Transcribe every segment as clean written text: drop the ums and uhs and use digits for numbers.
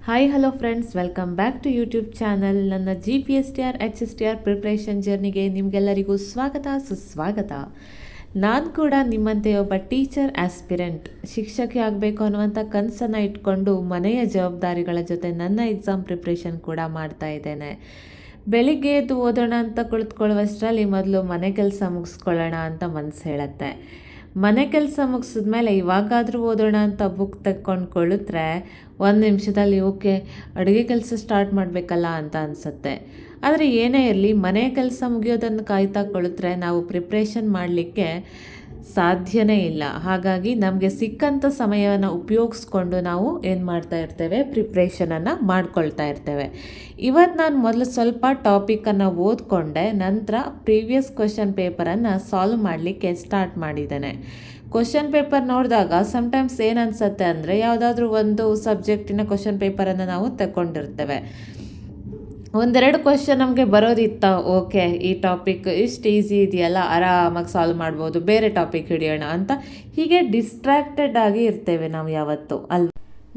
Hi hello friends, welcome back to YouTube channel. ನನ್ನ GPSTR HSTR preparation ಜರ್ನಿಗೆ ನಿಮಗೆಲ್ಲರಿಗೂ ಸ್ವಾಗತ ಸುಸ್ವಾಗತ. ನಾನು ಕೂಡ ನಿಮ್ಮಂತೆ ಒಬ್ಬ ಟೀಚರ್ ಆಸ್ಪಿರೆಂಟ್, ಶಿಕ್ಷಕಿ ಆಗಬೇಕು ಅನ್ನುವಂಥ ಕನಸನ್ನು ಇಟ್ಕೊಂಡು ಮನೆಯ ಜವಾಬ್ದಾರಿಗಳ ಜೊತೆ ನನ್ನ ಎಕ್ಸಾಮ್ ಪ್ರಿಪ್ರೇಷನ್ ಕೂಡ ಮಾಡ್ತಾ ಇದ್ದೇನೆ. ಬೆಳಿಗ್ಗೆ ಎದ್ದು ಓದೋಣ ಅಂತ ಕುಳಿತುಕೊಳ್ಳುವಷ್ಟರಲ್ಲಿ ಮೊದಲು ಮನೆ ಕೆಲಸ ಮುಗಿಸ್ಕೊಳ್ಳೋಣ ಅಂತ ಮನಸ್ಸು ಹೇಳುತ್ತೆ. ಮನೆ ಕೆಲಸ ಮುಗಿಸಿದ್ಮೇಲೆ ಇವಾಗಾದರೂ ಓದೋಣ ಅಂತ ಬುಕ್ ತೆಕ್ಕೊಂಡು ಕುಳಿತರೆ ಒಂದು ನಿಮಿಷದಲ್ಲಿ ಓಕೆ ಅಡುಗೆ ಕೆಲಸ ಸ್ಟಾರ್ಟ್ ಮಾಡಬೇಕಲ್ಲ ಅಂತ ಅನಿಸುತ್ತೆ. ಆದರೆ ಏನೇ ಇರಲಿ, ಮನೆ ಕೆಲಸ ಮುಗಿಯೋದನ್ನು ಕಾಯ್ತಾ ಕುಳಿತರೆ ನಾವು ಪ್ರಿಪ್ರೇಷನ್ ಮಾಡಲಿಕ್ಕೆ ಸಾಧ್ಯನೇ ಇಲ್ಲ. ಹಾಗಾಗಿ ನಮಗೆ ಸಿಕ್ಕಂಥ ಸಮಯವನ್ನು ಉಪಯೋಗಿಸ್ಕೊಂಡು ನಾವು ಏನು ಮಾಡ್ತಾ ಇರ್ತೇವೆ, ಪ್ರಿಪ್ರೇಷನನ್ನು ಮಾಡ್ಕೊಳ್ತಾ ಇರ್ತೇವೆ. ಇವತ್ತು ನಾನು ಮೊದಲು ಸ್ವಲ್ಪ ಟಾಪಿಕನ್ನು ಓದ್ಕೊಂಡೆ, ನಂತರ ಪ್ರೀವಿಯಸ್ ಕ್ವೆಶ್ಚನ್ ಪೇಪರನ್ನು ಸಾಲ್ವ್ ಮಾಡಲಿಕ್ಕೆ ಸ್ಟಾರ್ಟ್ ಮಾಡಿದ್ದೇನೆ. ಕ್ವೆಶ್ಚನ್ ಪೇಪರ್ ನೋಡಿದಾಗ ಸಮ್ಟೈಮ್ಸ್ ಏನು ಅನಿಸುತ್ತೆ ಅಂದರೆ, ಯಾವುದಾದ್ರೂ ಒಂದು ಸಬ್ಜೆಕ್ಟಿನ ಕ್ವೆಶ್ಚನ್ ಪೇಪರನ್ನು ನಾವು ತಗೊಂಡಿರ್ತೇವೆ. ಒಂದೆರಡು ಕ್ವೆಶ್ಚನ್ ನಮಗೆ ಬರೋದಿತ್ತ, ಓಕೆ ಈ ಟಾಪಿಕ್ ಇಷ್ಟು ಈಸಿ ಇದೆಯಲ್ಲ, ಆರಾಮಾಗಿ ಸಾಲ್ವ್ ಮಾಡ್ಬೋದು, ಬೇರೆ ಟಾಪಿಕ್ ಹಿಡಿಯೋಣ ಅಂತ ಹೀಗೆ ಡಿಸ್ಟ್ರ್ಯಾಕ್ಟೆಡ್ ಆಗಿ ಇರ್ತೇವೆ ನಾವು ಯಾವತ್ತು ಅಲ್ವ.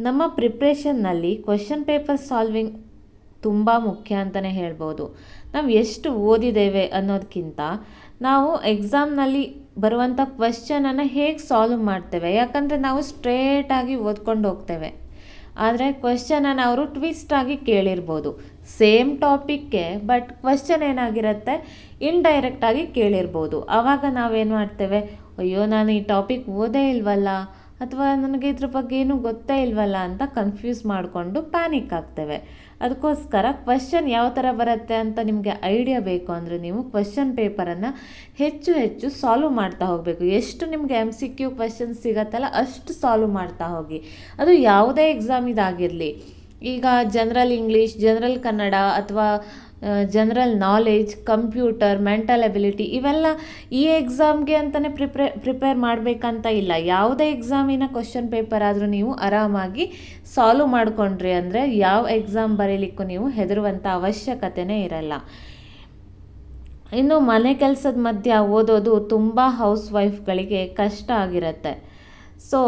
ನಮ್ಮ ಪ್ರಿಪ್ರೇಷನ್ನಲ್ಲಿ ಕ್ವೆಶ್ಚನ್ ಪೇಪರ್ ಸಾಲ್ವಿಂಗ್ ತುಂಬ ಮುಖ್ಯ ಅಂತಲೇ ಹೇಳ್ಬೋದು. ನಾವು ಎಷ್ಟು ಓದಿದ್ದೇವೆ ಅನ್ನೋದಕ್ಕಿಂತ ನಾವು ಎಕ್ಸಾಮ್ನಲ್ಲಿ ಬರುವಂಥ ಕ್ವೆಶ್ಚನನ್ನು ಹೇಗೆ ಸಾಲ್ವ್ ಮಾಡ್ತೇವೆ, ಯಾಕಂದರೆ ನಾವು ಸ್ಟ್ರೇಟಾಗಿ ಓದ್ಕೊಂಡು ಹೋಗ್ತೇವೆ. ಆದರೆ ಕ್ವೆಶ್ಚನನ್ನು ಅವರು ಟ್ವಿಸ್ಟಾಗಿ ಕೇಳಿರ್ಬೋದು, ಸೇಮ್ ಟಾಪಿಕ್ಗೆ, ಬಟ್ ಕ್ವೆಶ್ಚನ್ ಏನಾಗಿರುತ್ತೆ ಇಂಡೈರೆಕ್ಟಾಗಿ ಕೇಳಿರ್ಬೋದು. ಆವಾಗ ನಾವೇನು ಮಾಡ್ತೇವೆ, ಅಯ್ಯೋ ನಾನು ಈ ಟಾಪಿಕ್ ಓದೇ ಇಲ್ವಲ್ಲ, ಅಥವಾ ನನಗೆ ಇದ್ರ ಬಗ್ಗೆ ಏನೂ ಗೊತ್ತೇ ಇಲ್ವಲ್ಲ ಅಂತ ಕನ್ಫ್ಯೂಸ್ ಮಾಡಿಕೊಂಡು ಪ್ಯಾನಿಕ್ ಆಗ್ತೇವೆ. ಅದಕ್ಕೋಸ್ಕರ ಕ್ವೆಶ್ಚನ್ ಯಾವ ಥರ ಬರುತ್ತೆ ಅಂತ ನಿಮಗೆ ಐಡಿಯಾ ಬೇಕು ಅಂದರೆ ನೀವು ಕ್ವೆಶ್ಚನ್ ಪೇಪರನ್ನು ಹೆಚ್ಚು ಹೆಚ್ಚು ಸಾಲ್ವ್ ಮಾಡ್ತಾ ಹೋಗಬೇಕು. ಎಷ್ಟು ನಿಮಗೆ MCQ ಕ್ವೆಶ್ಚನ್ ಸಿಗತ್ತಲ್ಲ ಅಷ್ಟು ಸಾಲ್ವ್ ಮಾಡ್ತಾ ಹೋಗಿ. ಅದು ಯಾವುದೇ ಎಕ್ಸಾಮ್ ಇದಾಗಿರಲಿ, ಈಗ ಜನರಲ್ ಇಂಗ್ಲೀಷ್, ಜನರಲ್ ಕನ್ನಡ ಅಥವಾ general knowledge, computer, mental ability, ಇವೆಲ್ಲ ಈ ಎಕ್ಸಾಮ್ಗೆ ಅಂತಲೇ ಪ್ರಿಪೇರ್ ಮಾಡಬೇಕಂತ ಇಲ್ಲ. ಯಾವುದೇ ಎಕ್ಸಾಮಿನ ಕ್ವೆಶ್ಚನ್ ಪೇಪರ್ ಆದರೂ ನೀವು ಆರಾಮಾಗಿ ಸಾಲ್ವ್ ಮಾಡಿಕೊಂಡ್ರಿ ಅಂದರೆ ಯಾವ ಎಕ್ಸಾಮ್ ಬರೀಲಿಕ್ಕೂ ನೀವು ಹೆದರುವಂಥ ಅವಶ್ಯಕತೆಯೇ ಇರಲ್ಲ. ಇನ್ನು ಮನೆ ಕೆಲಸದ ಮಧ್ಯ ಓದೋದು ತುಂಬ ಹೌಸ್ ವೈಫ್ಗಳಿಗೆ ಕಷ್ಟ ಆಗಿರುತ್ತೆ. ಸೊ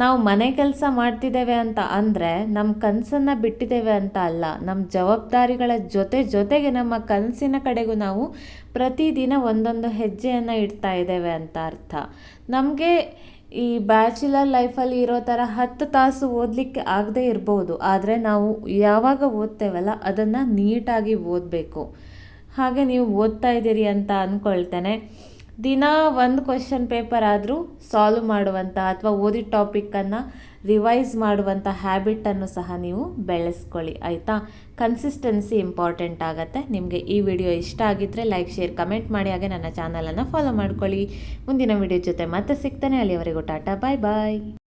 ನಾವು ಮನೆ ಕೆಲಸ ಮಾಡ್ತಿದ್ದೇವೆ ಅಂತ ಅಂದರೆ ನಮ್ಮ ಕನಸನ್ನು ಬಿಟ್ಟಿದ್ದೇವೆ ಅಂತ ಅಲ್ಲ, ನಮ್ಮ ಜವಾಬ್ದಾರಿಗಳ ಜೊತೆಗೆ ನಮ್ಮ ಕನಸಿನ ಕಡೆಗೂ ನಾವು ಪ್ರತಿದಿನ ಒಂದೊಂದು ಹೆಜ್ಜೆಯನ್ನು ಇಡ್ತಾ ಇದ್ದೇವೆ ಅಂತ ಅರ್ಥ. ನಮಗೆ ಈ ಬ್ಯಾಚುಲರ್ ಲೈಫಲ್ಲಿ ಇರೋ ಥರ 10 ತಾಸು ಓದಲಿಕ್ಕೆ ಆಗದೇ ಇರ್ಬೋದು, ಆದರೆ ನಾವು ಯಾವಾಗ ಓದ್ತೇವಲ್ಲ ಅದನ್ನು ನೀಟಾಗಿ ಓದಬೇಕು. ಹಾಗೆ ನೀವು ಓದ್ತಾ ಇದ್ದೀರಿ ಅಂತ ಅಂದ್ಕೊಳ್ತೇನೆ. ದಿನ ಒಂದು ಕ್ವೆಶ್ಚನ್ ಪೇಪರ್ ಆದರೂ ಸಾಲ್ವ್ ಮಾಡುವಂಥ ಅಥವಾ ಓದಿದ ಟಾಪಿಕ್ಕನ್ನು ರಿವೈಸ್ ಮಾಡುವಂಥ ಹ್ಯಾಬಿಟನ್ನು ಸಹ ನೀವು ಬೆಳೆಸ್ಕೊಳ್ಳಿ, ಆಯಿತಾ. ಕನ್ಸಿಸ್ಟೆನ್ಸಿ ಇಂಪಾರ್ಟೆಂಟ್ ಆಗುತ್ತೆ. ನಿಮಗೆ ಈ ವಿಡಿಯೋ ಇಷ್ಟ ಆಗಿದ್ದರೆ ಲೈಕ್, ಶೇರ್, ಕಮೆಂಟ್ ಮಾಡಿ. ಹಾಗೆ ನನ್ನ ಚಾನಲನ್ನು ಫಾಲೋ ಮಾಡ್ಕೊಳ್ಳಿ. ಮುಂದಿನ ವಿಡಿಯೋ ಜೊತೆ ಮತ್ತೆ ಸಿಗ್ತಾನೆ. ಅಲ್ಲಿವರೆಗೂ ಟಾಟಾ, ಬಾಯ್ ಬಾಯ್.